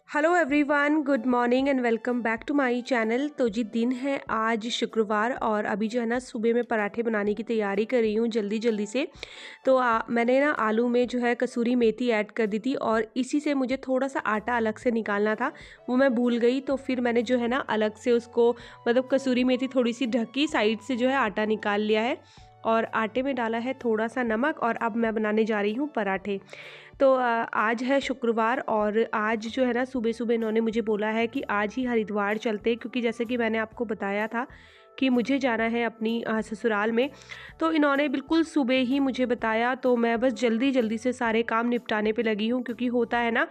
Hello everyone, good morning and welcome back to my channel. तो जी दिन है आज शुक्रवार और अभी जो है ना सुबह में पराठे बनाने की तैयारी कर रही हूँ जल्दी जल्दी से। तो मैंने ना आलू में जो है कसूरी मेथी ऐड कर दी थी और इसी से मुझे थोड़ा सा आटा अलग से निकालना था, वो मैं भूल गई। तो फिर मैंने जो है ना अलग से उसको मतलब कसूरी मेथी थोड़ी सी ढकी साइड से जो है आटा निकाल लिया है और आटे में डाला है थोड़ा सा नमक और अब मैं बनाने जा रही हूँ पराठे। तो आज है शुक्रवार और आज जो है ना सुबह सुबह इन्होंने मुझे बोला है कि आज ही हरिद्वार चलते, क्योंकि जैसे कि मैंने आपको बताया था कि मुझे जाना है अपनी ससुराल में। तो इन्होंने बिल्कुल सुबह ही मुझे बताया, तो मैं बस जल्दी जल्दी से सारे काम निपटाने पे लगी हूँ, क्योंकि होता है ना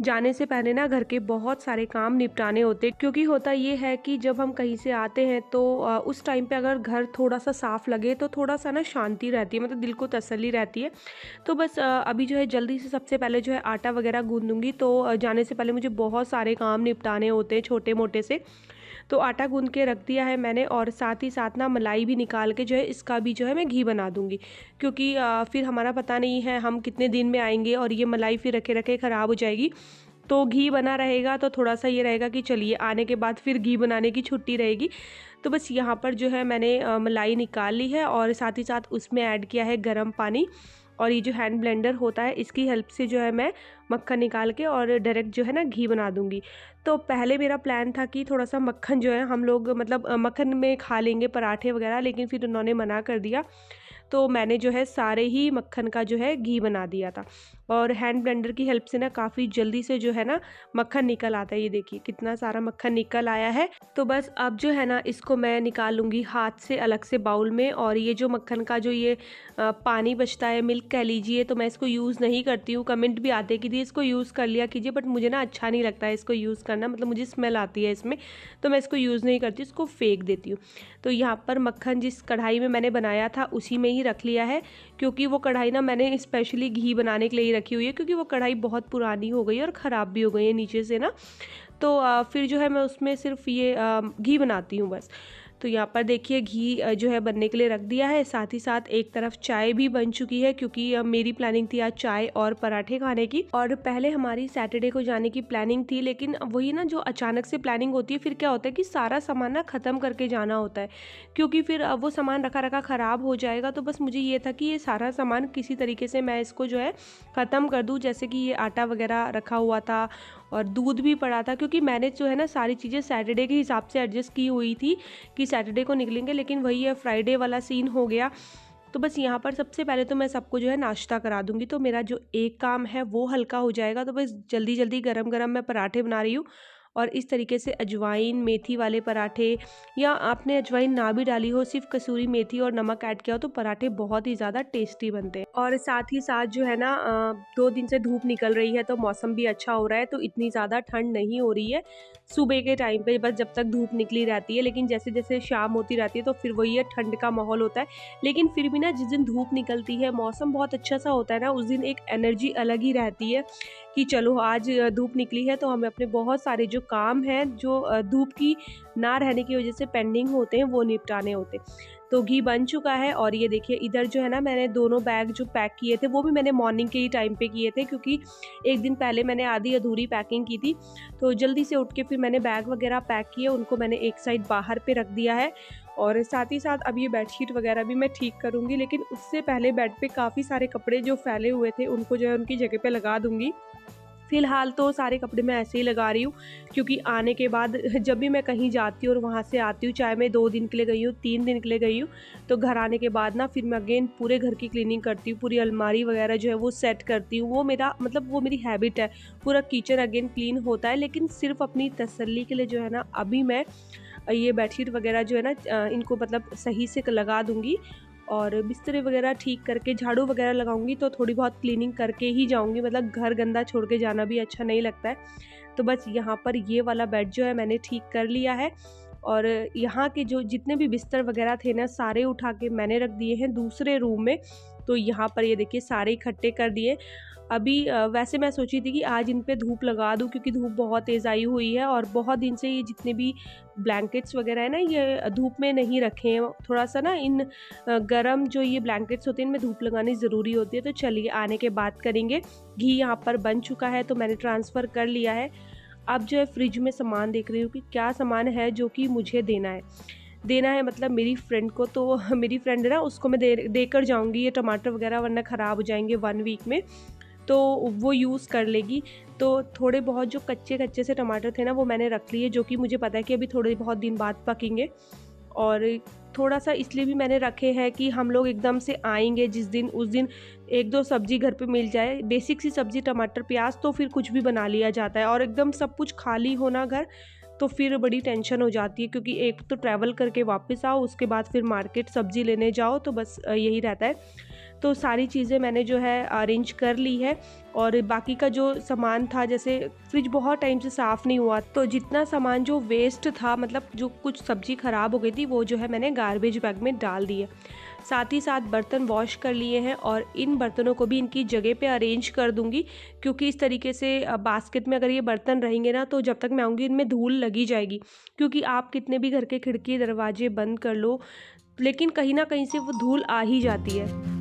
जाने से पहले ना घर के बहुत सारे काम निपटाने होते। क्योंकि होता ये है कि जब हम कहीं से आते हैं तो उस टाइम पे अगर घर थोड़ा सा साफ़ लगे तो थोड़ा सा ना शांति रहती है, मतलब दिल को तसल्ली रहती है। तो बस अभी जो है जल्दी से सबसे पहले जो है आटा वगैरह गूँधूँगी। तो जाने से पहले मुझे बहुत सारे काम निपटाने होते हैं छोटे मोटे से। तो आटा गूँध के रख दिया है मैंने और साथ ही साथ ना मलाई भी निकाल के जो है इसका भी जो है मैं घी बना दूँगी, क्योंकि फिर हमारा पता नहीं है हम कितने दिन में आएंगे और ये मलाई फिर रखे रखे ख़राब हो जाएगी। तो घी बना रहेगा तो थोड़ा सा ये रहेगा कि चलिए आने के बाद फिर घी बनाने की छुट्टी रहेगी। तो बस यहाँ पर जो है मैंने मलाई निकाल ली है और साथ ही साथ उसमें ऐड किया है गर्म पानी। और ये जो हैंड ब्लेंडर होता है इसकी हेल्प से जो है मैं मक्खन निकाल के और डायरेक्ट जो है ना घी बना दूंगी। तो पहले मेरा प्लान था कि थोड़ा सा मक्खन जो है हम लोग मतलब मक्खन में खा लेंगे पराठे वगैरह, लेकिन फिर उन्होंने मना कर दिया। तो मैंने जो है सारे ही मक्खन का जो है घी बना दिया था और हैंड ब्लेंडर की हेल्प से ना काफ़ी जल्दी से जो है ना मक्खन निकल आता है। ये देखिए कितना सारा मक्खन निकल आया है। तो बस अब जो है ना इसको मैं निकाल लूँगी हाथ से अलग से बाउल में। और ये जो मक्खन का जो ये पानी बचता है, मिल्क कह लीजिए, तो मैं इसको यूज़ नहीं करती हूँ। कमेंट भी आते कि दी इसको यूज़ कर लिया कीजिए, बट मुझे ना अच्छा नहीं लगता है इसको यूज़ करना, मतलब मुझे स्मेल आती है इसमें, तो मैं इसको यूज़ नहीं करती, इसको फेंक देती हूँ। तो यहाँ पर मक्खन जिस कढ़ाई में मैंने बनाया था उसी में ही रख लिया है, क्योंकि वो कढ़ाई ना मैंने स्पेशली घी बनाने के लिए ही रखी हुई है, क्योंकि वो कढ़ाई बहुत पुरानी हो गई है और ख़राब भी हो गई है नीचे से ना। तो फिर जो है मैं उसमें सिर्फ ये घी बनाती हूँ बस। तो यहाँ पर देखिए घी जो है बनने के लिए रख दिया है। साथ ही साथ एक तरफ चाय भी बन चुकी है, क्योंकि मेरी प्लानिंग थी आज चाय और पराठे खाने की। और पहले हमारी सैटरडे को जाने की प्लानिंग थी, लेकिन वही ना जो अचानक से प्लानिंग होती है फिर क्या होता है कि सारा सामान ना ख़त्म करके जाना होता है, क्योंकि फिर वो सामान रखा रखा ख़राब हो जाएगा। तो बस मुझे ये था कि ये सारा सामान किसी तरीके से मैं इसको जो है ख़त्म कर दूँ। जैसे कि ये आटा वगैरह रखा हुआ था और दूध भी पड़ा था, क्योंकि मैंने जो है ना सारी चीज़ें सैटरडे के हिसाब से एडजस्ट की हुई थी कि सैटरडे को निकलेंगे, लेकिन वही है फ्राइडे वाला सीन हो गया। तो बस यहाँ पर सबसे पहले तो मैं सबको जो है नाश्ता करा दूंगी, तो मेरा जो एक काम है वो हल्का हो जाएगा। तो बस जल्दी जल्दी गरम गरम मैं पराठे बना रही हूँ और इस तरीके से अजवाइन मेथी वाले पराठे, या आपने अजवाइन ना भी डाली हो, सिर्फ कसूरी मेथी और नमक ऐड किया हो, तो पराठे बहुत ही ज़्यादा टेस्टी बनते हैं। और साथ ही साथ जो है ना 2 दिन से धूप निकल रही है तो मौसम भी अच्छा हो रहा है, तो इतनी ज़्यादा ठंड नहीं हो रही है सुबह के टाइम पे, बस जब तक धूप निकली रहती है। लेकिन जैसे जैसे शाम होती रहती है तो फिर वही है, ठंड का माहौल होता है। लेकिन फिर भी ना जिस दिन धूप निकलती है, मौसम बहुत अच्छा सा होता है ना, उस दिन एक एनर्जी अलग ही रहती है कि चलो आज धूप निकली है तो हमें अपने बहुत सारे जो काम हैं जो धूप की ना रहने की वजह से पेंडिंग होते हैं वो निपटाने होते। तो घी बन चुका है और ये देखिए इधर जो है ना मैंने दोनों बैग जो पैक किए थे वो भी मैंने मॉर्निंग के ही टाइम पे किए थे, क्योंकि एक दिन पहले मैंने आधी अधूरी पैकिंग की थी। तो जल्दी से उठ के फिर मैंने बैग वगैरह पैक किए, उनको मैंने एक साइड बाहर पे रख दिया है। और साथ ही साथ अब ये बेडशीट वगैरह भी मैं ठीक करूँगी, लेकिन उससे पहले बेड पे काफ़ी सारे कपड़े जो फैले हुए थे उनको जो है उनकी जगह पे लगा दूँगी। फ़िलहाल तो सारे कपड़े मैं ऐसे ही लगा रही हूँ, क्योंकि आने के बाद जब भी मैं कहीं जाती हूँ और वहाँ से आती हूँ, चाहे मैं 2 दिन के लिए गई हूँ, 3 दिन के लिए गई हूँ, तो घर आने के बाद ना फिर मैं अगेन पूरे घर की क्लीनिंग करती हूँ, पूरी अलमारी वगैरह जो है वो सेट करती हूँ। वो मेरा मतलब वो मेरी हैबिट है, पूरा किचन अगेन क्लीन होता है। लेकिन सिर्फ अपनी तसल्ली के लिए जो है ना अभी मैं ये बेडशीट वगैरह जो है ना इनको मतलब सही से लगा दूँगी और बिस्तर वगैरह ठीक करके झाड़ू वगैरह लगाऊंगी, तो थोड़ी बहुत क्लीनिंग करके ही जाऊंगी, मतलब घर गंदा छोड़ के जाना भी अच्छा नहीं लगता है। तो बस यहाँ पर ये वाला बेड जो है मैंने ठीक कर लिया है और यहाँ के जो जितने भी बिस्तर वगैरह थे ना, सारे उठा के मैंने रख दिए हैं दूसरे रूम में। तो यहाँ पर ये देखिए सारे इकट्ठे कर दिए। अभी वैसे मैं सोची थी कि आज इन पे धूप लगा दूँ, क्योंकि धूप बहुत तेज़ आई हुई है और बहुत दिन से ये जितने भी ब्लैंकेट्स वगैरह है ना, ये धूप में नहीं रखे हैं। थोड़ा सा ना इन गरम जो ये ब्लैंकेट्स होते हैं इनमें धूप लगानी ज़रूरी होती है। तो चलिए आने के बाद करेंगे। घी यहाँ पर बन चुका है तो मैंने ट्रांसफ़र कर लिया है। अब जो है फ्रिज में सामान देख रही हूँ कि क्या सामान है जो कि मुझे देना है, मतलब मेरी फ्रेंड को। तो मेरी फ्रेंड है ना, उसको मैं देकर जाऊँगी ये टमाटर वगैरह, वरना ख़राब हो जाएंगे 1 वीक में, तो वो यूज़ कर लेगी। तो थोड़े बहुत जो कच्चे से टमाटर थे ना, वो मैंने रख लिए, जो कि मुझे पता है कि अभी थोड़े बहुत दिन बाद पकेंगे। और थोड़ा सा इसलिए भी मैंने रखे हैं कि हम लोग एकदम से आएंगे जिस दिन, उस दिन 1-2 सब्जी घर पे मिल जाए, बेसिक सी सब्जी टमाटर प्याज, तो फिर कुछ भी बना लिया जाता है। और एकदम सब कुछ खाली होना घर, तो फिर बड़ी टेंशन हो जाती है, क्योंकि एक तो ट्रैवल करके वापस आओ, उसके बाद फिर मार्केट सब्जी लेने जाओ, तो बस यही रहता है। तो सारी चीज़ें मैंने जो है अरेंज कर ली है। और बाकी का जो सामान था, जैसे फ्रिज बहुत टाइम से साफ़ नहीं हुआ, तो जितना सामान जो वेस्ट था, मतलब जो कुछ सब्ज़ी ख़राब हो गई थी, वो जो है मैंने गार्बेज बैग में डाल दी है। साथ ही साथ बर्तन वॉश कर लिए हैं और इन बर्तनों को भी इनकी जगह पे अरेंज कर दूंगी, क्योंकि इस तरीके से बास्केट में अगर ये बर्तन रहेंगे ना, तो जब तक मैं आऊँगी इनमें धूल लगी जाएगी। क्योंकि आप कितने भी घर के खिड़की दरवाजे बंद कर लो, लेकिन कहीं ना कहीं से वो धूल आ ही जाती है।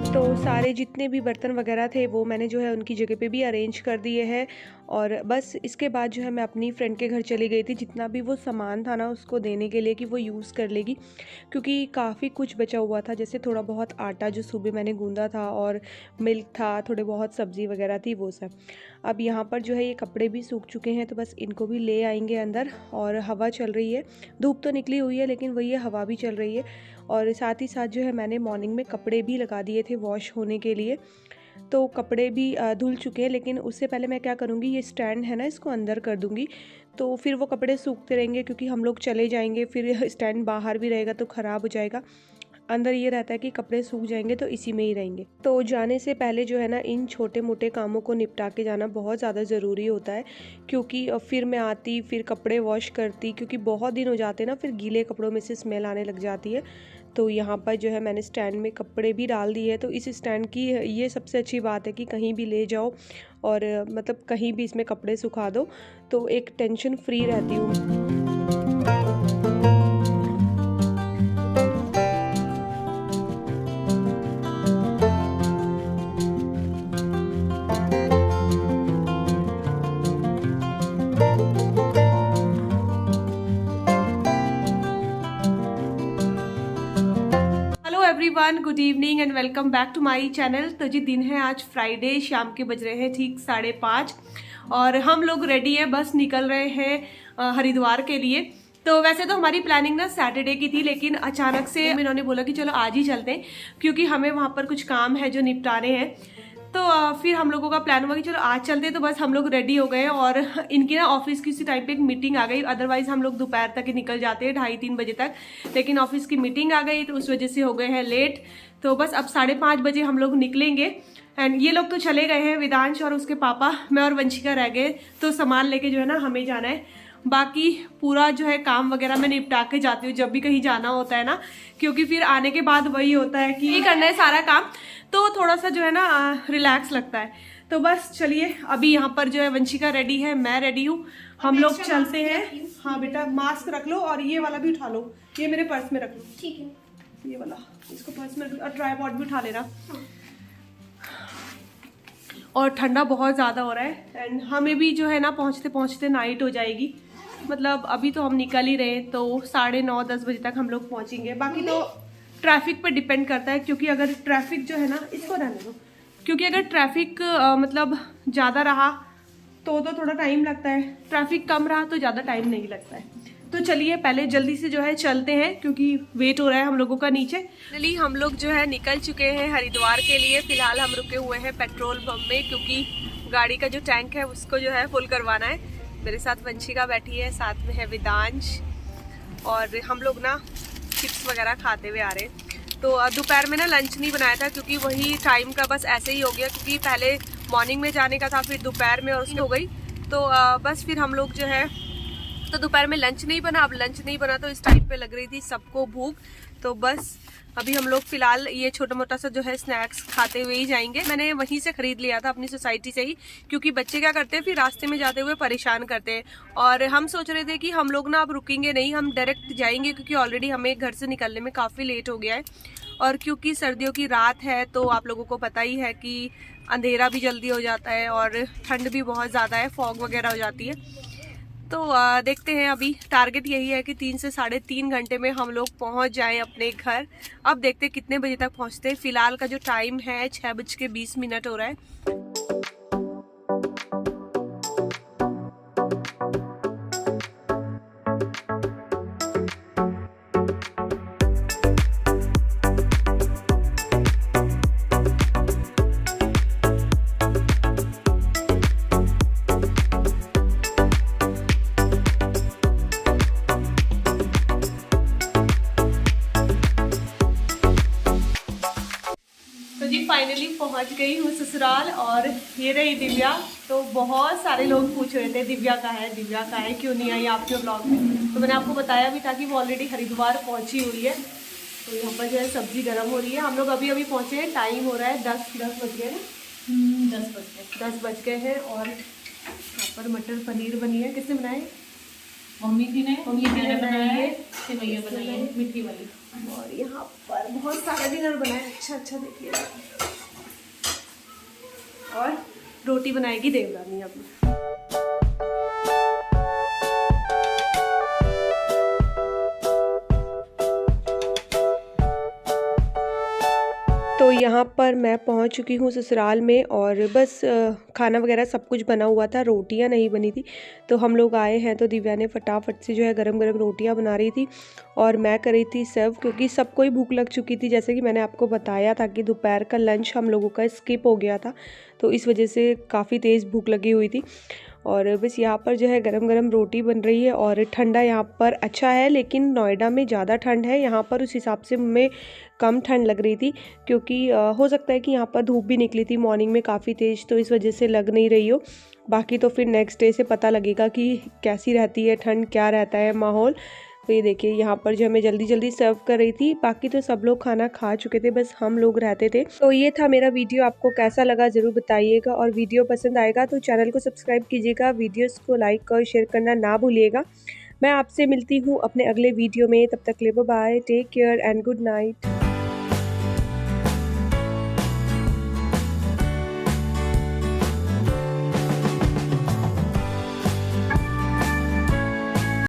तो सारे जितने भी बर्तन वगैरह थे वो मैंने जो है उनकी जगह पे भी अरेंज कर दिए हैं। और बस इसके बाद जो है मैं अपनी फ्रेंड के घर चली गई थी, जितना भी वो सामान था ना उसको देने के लिए कि वो यूज़ कर लेगी, क्योंकि काफ़ी कुछ बचा हुआ था। जैसे थोड़ा बहुत आटा जो सुबह मैंने गूंदा था, और मिल्क था, थोड़े बहुत सब्ज़ी वगैरह थी, वो सब। अब यहाँ पर जो है ये कपड़े भी सूख चुके हैं, तो बस इनको भी ले आएंगे अंदर। और हवा चल रही है, धूप तो निकली हुई है, लेकिन वही हवा भी चल रही है। और साथ ही साथ जो है मैंने मॉर्निंग में कपड़े भी लगा दिए थे वॉश होने के लिए, तो कपड़े भी धुल चुके हैं। लेकिन उससे पहले मैं क्या करूँगी, ये स्टैंड है ना, इसको अंदर कर दूँगी, तो फिर वो कपड़े सूखते रहेंगे, क्योंकि हम लोग चले जाएंगे, फिर स्टैंड बाहर भी रहेगा तो ख़राब हो जाएगा। अंदर ये रहता है कि कपड़े सूख जाएंगे तो इसी में ही रहेंगे। तो जाने से पहले जो है ना, इन छोटे मोटे कामों को निपटा के जाना बहुत ज़्यादा ज़रूरी होता है, क्योंकि फिर मैं आती, फिर कपड़े वॉश करती, क्योंकि बहुत दिन हो जाते हैं ना, फिर गीले कपड़ों में से स्मेल आने लग जाती है। तो यहाँ पर जो है मैंने स्टैंड में कपड़े भी डाल दिए है। तो इस स्टैंड की ये सबसे अच्छी बात है कि कहीं भी ले जाओ और मतलब कहीं भी इसमें कपड़े सुखा दो, तो एक टेंशन फ्री रहती हूँ। Everyone, good evening and welcome back to my channel. तो जी दिन है आज फ्राइडे, शाम के बज रहे हैं ठीक 5:30 और हम लोग रेडी है, बस निकल रहे हैं हरिद्वार के लिए। तो वैसे तो हमारी प्लानिंग ना सैटरडे की थी, लेकिन अचानक से इन्होंने बोला कि चलो आज ही चलते हैं, क्योंकि हमें वहाँ पर कुछ काम है जो निपटाने हैं। तो फिर हम लोगों का प्लान हुआ कि चलो आज चलते हैं। तो बस हम लोग रेडी हो गए और इनकी ना ऑफिस की उसी टाइम पे एक मीटिंग आ गई, अदरवाइज हम लोग दोपहर तक ही निकल जाते हैं 2:30-3 बजे तक, लेकिन ऑफिस की मीटिंग आ गई तो उस वजह से हो गए हैं लेट। तो बस अब 5:30 बजे हम लोग निकलेंगे। एंड ये लोग तो चले गए हैं, वेदांश और उसके पापा, मैं और वंशिका रह गए। तो सामान लेके जो है ना हमें जाना है। बाकी पूरा जो है काम वगैरह मैं निपटा के जाती हूँ जब भी कहीं जाना होता है ना, क्योंकि फिर आने के बाद वही होता है कि करना है सारा काम, तो थोड़ा सा जो है ना रिलैक्स लगता है। तो बस चलिए, अभी यहाँ पर जो है वंशिका रेडी है, मैं रेडी हूँ, हम लोग चलते हैं। हाँ बेटा, मास्क रख लो और ये वाला भी उठा लो, ये मेरे पर्स में रख लो, ठीक है, ये वाला इसको पर्स में, और ट्राइपॉड भी उठा लेना। और ठंडा बहुत ज़्यादा हो रहा है एंड हमें भी जो है ना पहुँचते पहुँचते नाइट हो जाएगी। मतलब अभी तो हम निकल ही रहे, तो 9:30-10 बजे तक हम लोग पहुँचेंगे। बाकी तो ट्रैफिक पे डिपेंड करता है, क्योंकि अगर ट्रैफिक जो है ना, इसको रहने दो, क्योंकि अगर ट्रैफिक मतलब ज़्यादा रहा तो थोड़ा टाइम लगता है, ट्रैफिक कम रहा तो ज़्यादा टाइम नहीं लगता है। तो चलिए पहले जल्दी से जो है चलते हैं, क्योंकि वेट हो रहा है हम लोगों का नीचे। फाइनली हम लोग जो है निकल चुके हैं हरिद्वार के लिए। फिलहाल हम रुके हुए हैं पेट्रोल पंप में, क्योंकि गाड़ी का जो टैंक है उसको जो है फुल करवाना है। मेरे साथ वंशिका बैठी है, साथ में है वेदांश, और हम लोग ना चिप्स वगैरह खाते हुए आ रहे हैं। तो दोपहर में ना लंच नहीं बनाया था क्योंकि वही टाइम का बस ऐसे ही हो गया, क्योंकि पहले मॉर्निंग में जाने का था, फिर दोपहर में और उसमें हो गई। तो बस फिर हम लोग जो है, तो दोपहर में लंच नहीं बना। अब लंच नहीं बना तो इस टाइम पे लग रही थी सबको भूख। तो बस अभी हम लोग फिलहाल ये छोटा मोटा सा जो है स्नैक्स खाते हुए ही जाएंगे। मैंने वहीं से खरीद लिया था अपनी सोसाइटी से ही, क्योंकि बच्चे क्या करते हैं फिर रास्ते में जाते हुए परेशान करते हैं। और हम सोच रहे थे कि हम लोग ना अब रुकेंगे नहीं, हम डायरेक्ट जाएंगे, क्योंकि ऑलरेडी हमें घर से निकलने में काफ़ी लेट हो गया है। और क्योंकि सर्दियों की रात है तो आप लोगों को पता ही है कि अंधेरा भी जल्दी हो जाता है और ठंड भी बहुत ज़्यादा है, फॉग वगैरह हो जाती है। तो देखते हैं, अभी टारगेट यही है कि 3 से 3.5 घंटे में हम लोग पहुंच जाएं अपने घर। अब देखते हैं कितने बजे तक पहुंचते हैं। फिलहाल का जो टाइम है 6:20 हो रहा है। तो जी फाइनली पहुंच गई हूँ ससुराल, और ये रही दिव्या। तो बहुत सारे लोग पूछ रहे थे दिव्या कहाँ है, दिव्या कहाँ है, क्यों नहीं आई आपके ब्लॉग में। तो मैंने आपको बताया भी था कि वो ऑलरेडी हरिद्वार पहुंची हुई है। तो यहाँ पर जो है सब्जी गर्म हो रही है। हम लोग अभी अभी पहुँचे हैं, टाइम हो रहा है 10 बज गए ना, 10 बज गए हैं। और यहाँ पर मटर पनीर बनी है। किसने बनाए? मम्मी थी ने बनाई है, सेवैया बनाई है मीठी वाली। और यहाँ पर बहुत सारा डिनर बना है। अच्छा देखिए, और रोटी बनाएगी देवरानी अभी। तो यहाँ पर मैं पहुँच चुकी हूँ ससुराल में, और बस खाना वगैरह सब कुछ बना हुआ था, रोटियाँ नहीं बनी थी। तो हम लोग आए हैं तो दिव्या ने फटाफट से जो है गरम गरम रोटियाँ बना रही थी, और मैं कर रही थी सर्व, क्योंकि सबको ही भूख लग चुकी थी। जैसे कि मैंने आपको बताया था कि दोपहर का लंच हम लोगों का स्किप हो गया था, तो इस वजह से काफ़ी तेज़ भूख लगी हुई थी। और बस यहाँ पर जो है गरम गरम रोटी बन रही है, और ठंडा यहाँ पर अच्छा है, लेकिन नोएडा में ज़्यादा ठंड है, यहाँ पर उस हिसाब से हमें कम ठंड लग रही थी। क्योंकि हो सकता है कि यहाँ पर धूप भी निकली थी मॉर्निंग में काफ़ी तेज़, तो इस वजह से लग नहीं रही हो। बाकी तो फिर नेक्स्ट डे से पता लगेगा कि कैसी रहती है ठंड, क्या रहता है माहौल। तो ये देखिए यहाँ पर जो मैं जल्दी जल्दी सर्व कर रही थी, बाकी तो सब लोग खाना खा चुके थे, बस हम लोग रहते थे। तो ये था मेरा वीडियो, आपको कैसा लगा ज़रूर बताइएगा, और वीडियो पसंद आएगा तो चैनल को सब्सक्राइब कीजिएगा, वीडियोस को लाइक और शेयर करना ना भूलिएगा। मैं आपसे मिलती हूँ अपने अगले वीडियो में, तब तक के लिए bye bye, take care and good night.